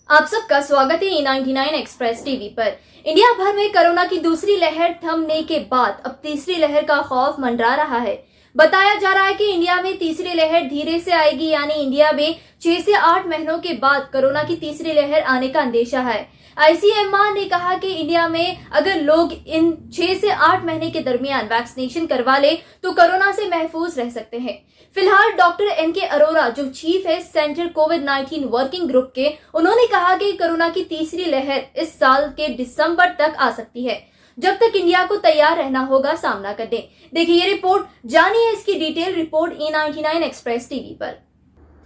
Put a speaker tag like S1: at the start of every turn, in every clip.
S1: आप सबका स्वागत है E99 एक्सप्रेस टीवी पर। इंडिया भर में कोरोना की दूसरी लहर थमने के बाद अब तीसरी लहर का खौफ मंडरा रहा है। बताया जा रहा है कि इंडिया में तीसरी लहर धीरे से आएगी, यानी इंडिया में 6 से 8 महीनों के बाद कोरोना की तीसरी लहर आने का अंदेशा है। आईसीएमआर ने कहा कि इंडिया में अगर लोग इन 6 से 8 महीने के दरमियान वैक्सीनेशन करवा ले तो कोरोना से महफूज रह सकते हैं। फिलहाल डॉक्टर एनके अरोरा, जो चीफ है सेंट्रल कोविड-19 वर्किंग ग्रुप के, उन्होंने कहा कि कोरोना की तीसरी लहर इस साल के दिसंबर तक आ सकती है। जब तक इंडिया को तैयार रहना होगा सामना करने। देखिए ये रिपोर्ट, जानिए इसकी detail report E99 express TV पर।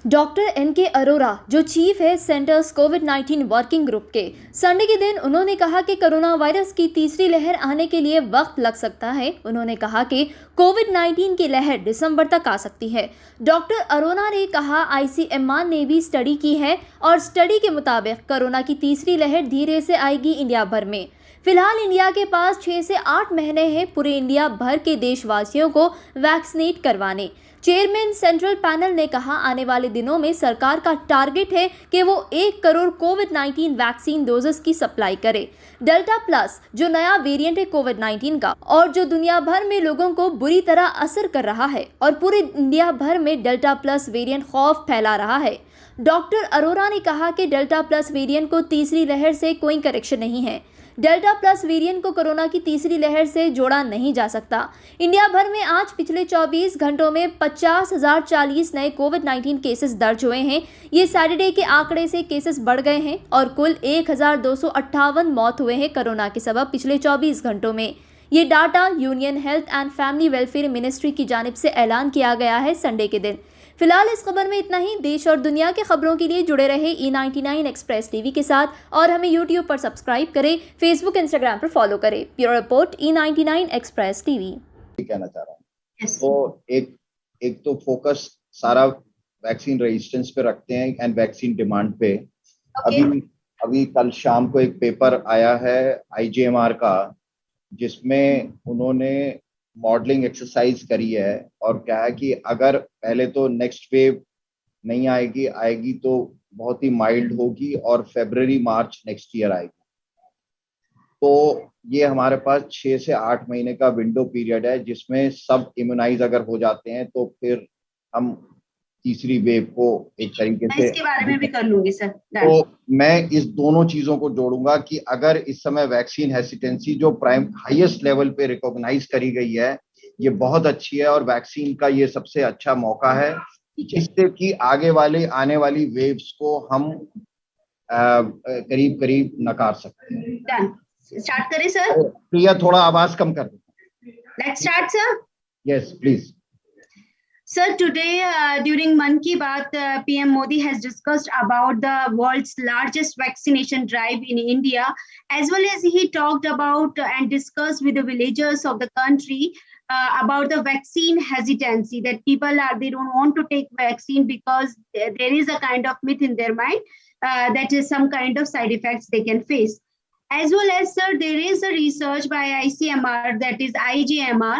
S1: डॉक्टर एनके अरोरा, जो चीफ है सेंटर्स कोविड-19 वर्किंग ग्रुप के, संडे के दिन उन्होंने कहा कि कोरोना वायरस की तीसरी लहर आने के लिए वक्त लग सकता है। उन्होंने कहा कि कोविड-19 की लहर दिसंबर तक आ सकती है। डॉक्टर अरोरा ने कहा आईसीएमआर ने भी स्टडी की है और स्टडी के मुताबिक कोरोना की तीसरी लहर धीरे से आएगी इंडिया भर में। फिलहाल इंडिया के पास 6 से 8 महीने हैं पूरे इंडिया भर के देशवासियों को वैक्सीनेट करवाने। चेयरमैन सेंट्रल पैनल ने कहा आने वाले दिनों में सरकार का टारगेट है कि वो 1 करोड़ कोविड-19 वैक्सीन डोजेस की सप्लाई करे। डेल्टा प्लस, जो नया वेरिएंट है कोविड-19 का और जो दुनिया भर में लोगों को बुरी तरह असर कर रहा है और पूरे इंडिया भर में डेल्टा प्लस वेरिएंट खौफ फैला रहा है। डॉक्टर अरोरा ने कहा कि डेल्टा प्लस वेरिएंट को तीसरी लहर से कोई कनेक्शन नहीं है। डेल्टा प्लस वेरिएंट को कोरोना की तीसरी लहर से जोड़ा नहीं जा सकता। इंडिया भर में आज पिछले 24 घंटों में 50,040 नए कोविड-19 केसेस दर्ज हुए हैं। ये सैटरडे के आंकड़े से केसेस बढ़ गए हैं और कुल 1,258 मौत हुए हैं कोरोना के सबब पिछले 24 घंटों में। ये data union health and family welfare ministry की जानिब से ऐलान किया गया है संडे के दिन। फिलहाल इस खबर में इतना ही। देश और दुनिया के खबरों के लिए जुड़े रहे E99 एक्सप्रेस टीवी के साथ और हमें YouTube पर सब्सक्राइब करें, फेसबुक इंस्टाग्राम पर फॉलो करें। Bureau report E99 express TV.
S2: कहना चाह रहा हूँ तो एक तो फोकस सारा वैक्सीन रेजिस्टेंस पे रखते हैं एंड वैक्सीन डिमांड पे। अभी कल शाम को एक पेपर आया है आईजीएमआर का, जिसमें उन्होंने मॉडलिंग एक्सरसाइज करी है और कहा है कि अगर पहले तो नेक्स्ट वेव नहीं आएगी तो बहुत ही माइल्ड होगी और फरवरी मार्च नेक्स्ट ईयर आएगी। तो ये हमारे पास 6 से 8 महीने का विंडो पीरियड है, जिसमें सब इम्यूनाइज अगर हो जाते हैं तो फिर हम तीसरी वेव को एक तरीके से
S3: इसके बारे में भी कर लूंगी सर।
S2: तो मैं इस दोनों चीजों को जोड़ूंगा कि अगर इस समय वैक्सीन हेसिटेंसी जो प्राइम हाईएस्ट लेवल पे रिकॉग्नाइज करी गई है, ये बहुत अच्छी है और वैक्सीन का ये सबसे अच्छा मौका है जिससे कि आने वाली वेव्स को हम करीब नकार सकते हैं।
S3: स्टार्ट करें सर?
S2: प्रिया थोड़ा आवाज कम कर दो।
S3: Let's start sir.
S2: Yes please.
S3: Sir, today during Mann Ki Baat, PM Modi has discussed about the world's largest vaccination drive in India, as well as he talked about and discussed with the villagers of the country about the vaccine hesitancy, that they don't want to take vaccine because there is a kind of myth in their mind that is some kind of side effects they can face. As well as, sir, there is a research by ICMR, that is IGMR,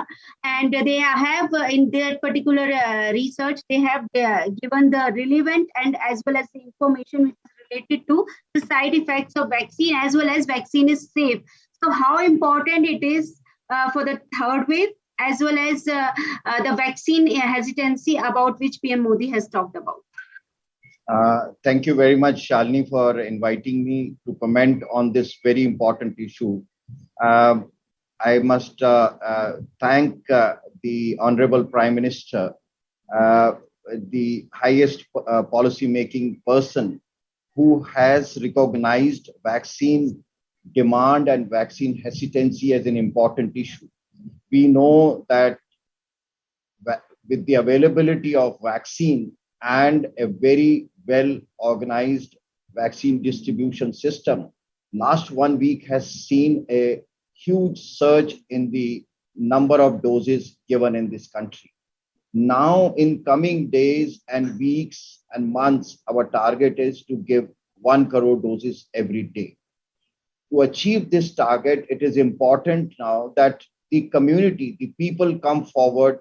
S3: and they have in their particular research, they have given the relevant and as well as the information which is related to the side effects of vaccine, as well as vaccine is safe. So how important it is for the third wave, as well as the vaccine hesitancy about which PM Modi has talked about.
S2: Thank you very much, Shalini, for inviting me to comment on this very important issue. I must thank the Honorable Prime Minister, the highest policy-making person who has recognized vaccine demand and vaccine hesitancy as an important issue. We know that with the availability of vaccine and a very well-organized vaccine distribution system, last 1 week has seen a huge surge in the number of doses given in this country. Now, in coming days and weeks and months, our target is to give 1 crore doses every day. To achieve this target, it is important now that the community, the people come forward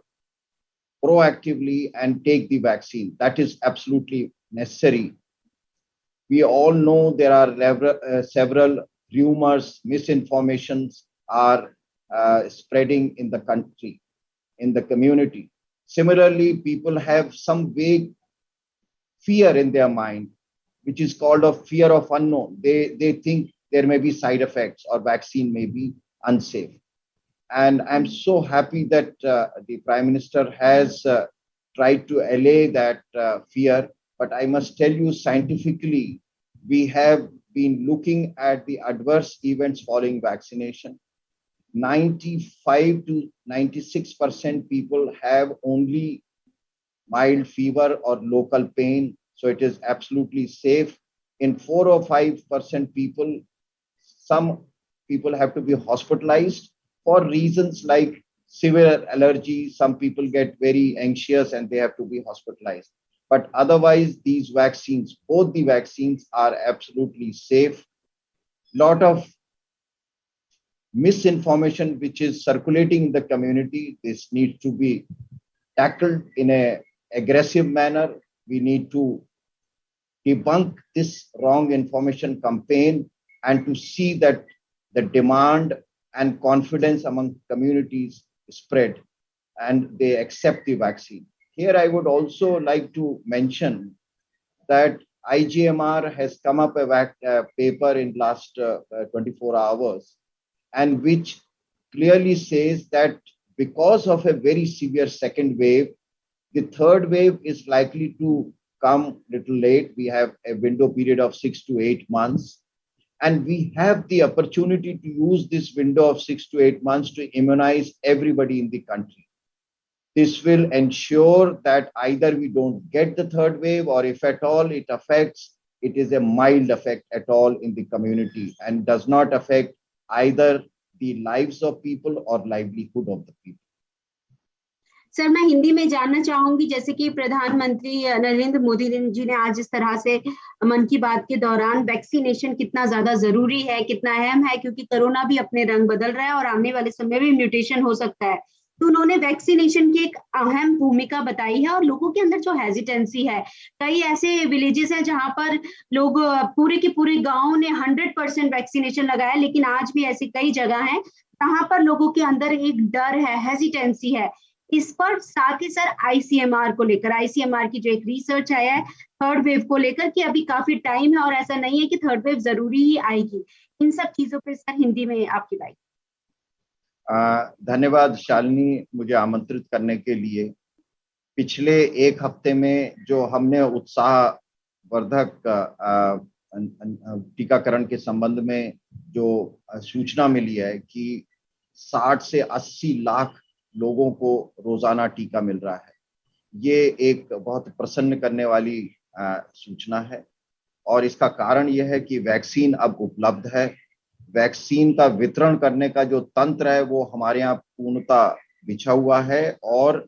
S2: proactively and take the vaccine. That is absolutely necessary. We all know there are several rumors, misinformations are spreading in the country, in the community. Similarly, people have some vague fear in their mind, which is called a fear of unknown. They think there may be side effects or vaccine may be unsafe. And I'm so happy that the Prime Minister has tried to allay that fear. But I must tell you, scientifically, we have been looking at the adverse events following vaccination. 95 to 96% people have only mild fever or local pain, so it is absolutely safe. In 4 or 5% people, some people have to be hospitalized for reasons like severe allergy. Some people get very anxious and they have to be hospitalized. But otherwise, these vaccines, both the vaccines are absolutely safe. Lot of misinformation which is circulating in the community, this needs to be tackled in a aggressive manner. We need to debunk this wrong information campaign and to see that the demand and confidence among communities spread and they accept the vaccine. Here, I would also like to mention that IGMR has come up a paper in last 24 hours, and which clearly says that because of a very severe second wave, the third wave is likely to come little late. We have a window period of 6 to 8 months. And we have the opportunity to use this window of 6 to 8 months to immunize everybody in the country. This will ensure that either we don't get the third wave, or if at all it affects, it is a mild effect at all in the community and does not affect either the lives of people or livelihood of the people.
S3: Sir, मैं हिंदी में जानना चाहूंगी, जैसे कि प्रधानमंत्री नरेंद्र मोदी जी ने आज इस तरह से मन की बात के दौरान वैक्सीनेशन कितना ज्यादा जरूरी है, कितना अहम है, क्योंकि कोरोना भी अपने रंग बदल रहा है और आने वाले समय में म्यूटेशन हो सकता है, तो उन्होंने वैक्सीनेशन की एक अहम भूमिका बताई है और लोगों के अंदर जो हेजिटेंसी है, कई ऐसे विलेजेस हैं जहां पर लोग पूरे के पूरे गांव ने 100% वैक्सीनेशन लगाया, लेकिन आज भी ऐसी कई जगह हैं जहां पर लोगों के अंदर एक डर है, हेजिटेंसी है। इस पर साथ ही सर आईसीएमआर को लेकर, आईसीएमआर की जो एक रिसर्च आया है थर्ड वेव को लेकर कि अभी काफी टाइम है और ऐसा नहीं है कि थर्ड वेव जरूरी ही आएगी, इन सब चीजों पे सर हिंदी में आपकी राय।
S2: धन्यवाद शालिनी, मुझे आमंत्रित करने के लिए। पिछले एक हफ्ते में जो हमने उत्साहवर्धक टीकाकरण के संबंध में जो सूचना मिली है कि 60 से 80 लाख लोगों को रोजाना टीका मिल रहा है, ये एक बहुत प्रसन्न करने वाली सूचना है। और इसका कारण यह है कि वैक्सीन अब उपलब्ध है। वैक्सीन का वितरण करने का जो तंत्र है वो हमारे यहाँ पूर्णतः बिछा हुआ है और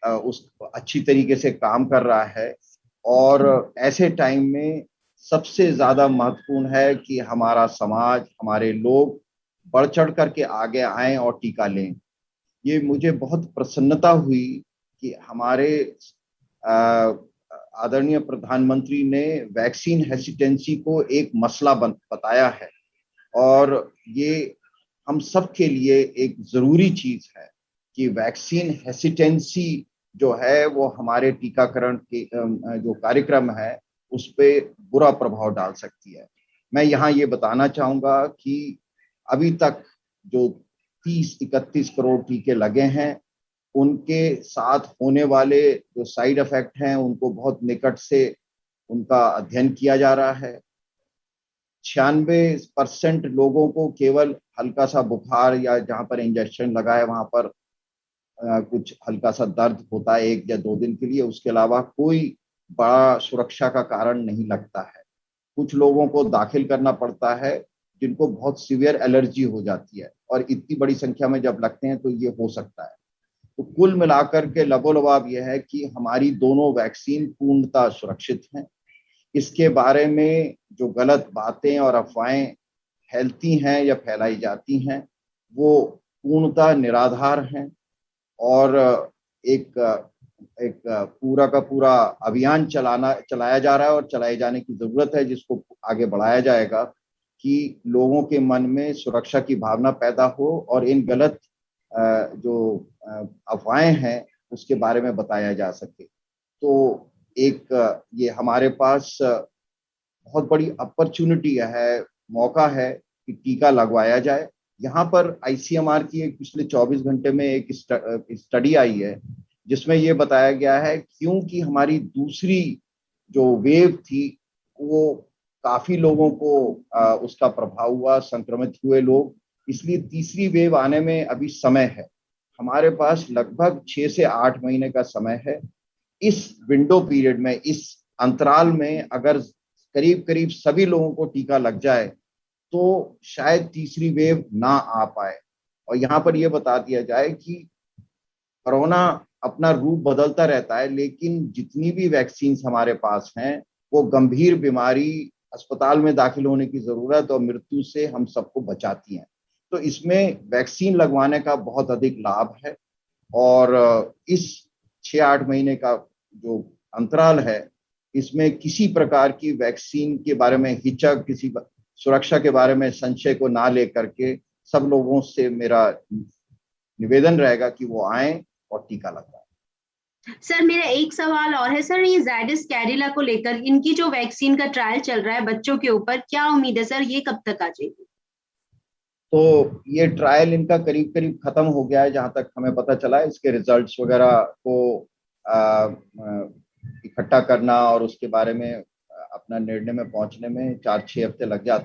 S2: उस अच्छी तरीके से काम कर रहा है। और ऐसे टाइम में सबसे ज्यादा महत्वपूर्ण है कि हमारा समाज, हमारे लोग बढ़ चढ़ करके आगे आएं और टीका लें। ये मुझे बहुत प्रसन्नता हुई कि हमारे आदरणीय प्रधानमंत्री ने वैक्सीन हेसिटेंसी को एक मसला बताया है और ये हम सब के लिए एक जरूरी चीज है कि वैक्सीन हेसिटेंसी जो है वो हमारे टीकाकरण के जो कार्यक्रम है उस पे बुरा प्रभाव डाल सकती है। मैं यहाँ ये बताना चाहूंगा कि अभी तक जो 30-31 करोड़ टीके लगे हैं, उनके साथ होने वाले जो साइड इफेक्ट हैं उनको बहुत निकट से उनका अध्ययन किया जा रहा है। 96% लोगों को केवल हल्का सा बुखार या जहां पर इंजेक्शन लगा है वहां पर कुछ हल्का सा दर्द होता है 1 या 2 दिन के लिए, उसके अलावा कोई बड़ा सुरक्षा का कारण नहीं लगता है। कुछ लोगों को दाखिल करना पड़ता है जिनको बहुत सीवियर एलर्जी हो जाती है और इतनी बड़ी संख्या में जब लगते हैं तो ये हो सकता है। तो कुल मिलाकर के लबोलबाब यह है कि हमारी दोनों वैक्सीन पूर्णतः सुरक्षित हैं। इसके बारे में जो गलत बातें और अफवाहें फैलती हैं या फैलाई जाती हैं वो पूर्णतः निराधार हैं और एक एक पूरा का पूरा अभियान चलाया जा रहा है और चलाए जाने की जरूरत है, जिसको आगे बढ़ाया जाएगा कि लोगों के मन में सुरक्षा की भावना पैदा हो और इन गलत जो अफवाहें हैं उसके बारे में बताया जा सके। तो एक ये हमारे पास बहुत बड़ी अपॉर्चुनिटी है, मौका है कि टीका लगवाया जाए। यहाँ पर आईसीएमआर की एक पिछले 24 घंटे में एक स्टडी आई है जिसमें ये बताया गया है क्योंकि हमारी दूसरी जो वेव थी वो काफी लोगों को उसका प्रभाव हुआ, संक्रमित हुए लोग, इसलिए तीसरी वेव आने में अभी समय है। हमारे पास लगभग 6 से 8 महीने का समय है। इस विंडो पीरियड में, इस अंतराल में अगर करीब करीब सभी लोगों को टीका लग जाए तो शायद तीसरी वेव ना आ पाए। और यहाँ पर यह बता दिया जाए कि कोरोना अपना रूप बदलता रहता है, लेकिन जितनी भी वैक्सीन हमारे पास हैं वो गंभीर बीमारी, अस्पताल में दाखिल होने की जरूरत और मृत्यु से हम सबको बचाती हैं। तो इसमें वैक्सीन लगवाने का बहुत अधिक लाभ है और इस 6-8 महीने का जो अंतराल है इसमें किसी प्रकार की वैक्सीन के बारे में हिचक, किसी सुरक्षा के बारे में संशय को ना लेकर के सब लोगों से मेरा निवेदन रहेगा कि वो आए और टीका लगवाएं।
S3: सर मेरा एक सवाल और है सर, ये जायडस कैडिला को लेकर इनकी जो वैक्सीन का ट्रायल चल रहा है बच्चों के ऊपर, क्या उम्मीद है सर ये कब तक आ जाएगी?
S2: तो ये ट्रायल इनका करीब करीब खत्म हो गया है, जहां तक हमें पता चला है। इसके रिजल्ट्स वगैरह को इकट्ठा करना और उसके बारे में अपना निर्णय में पहुंचने में 4-6 हफ्ते लग जाते हैं।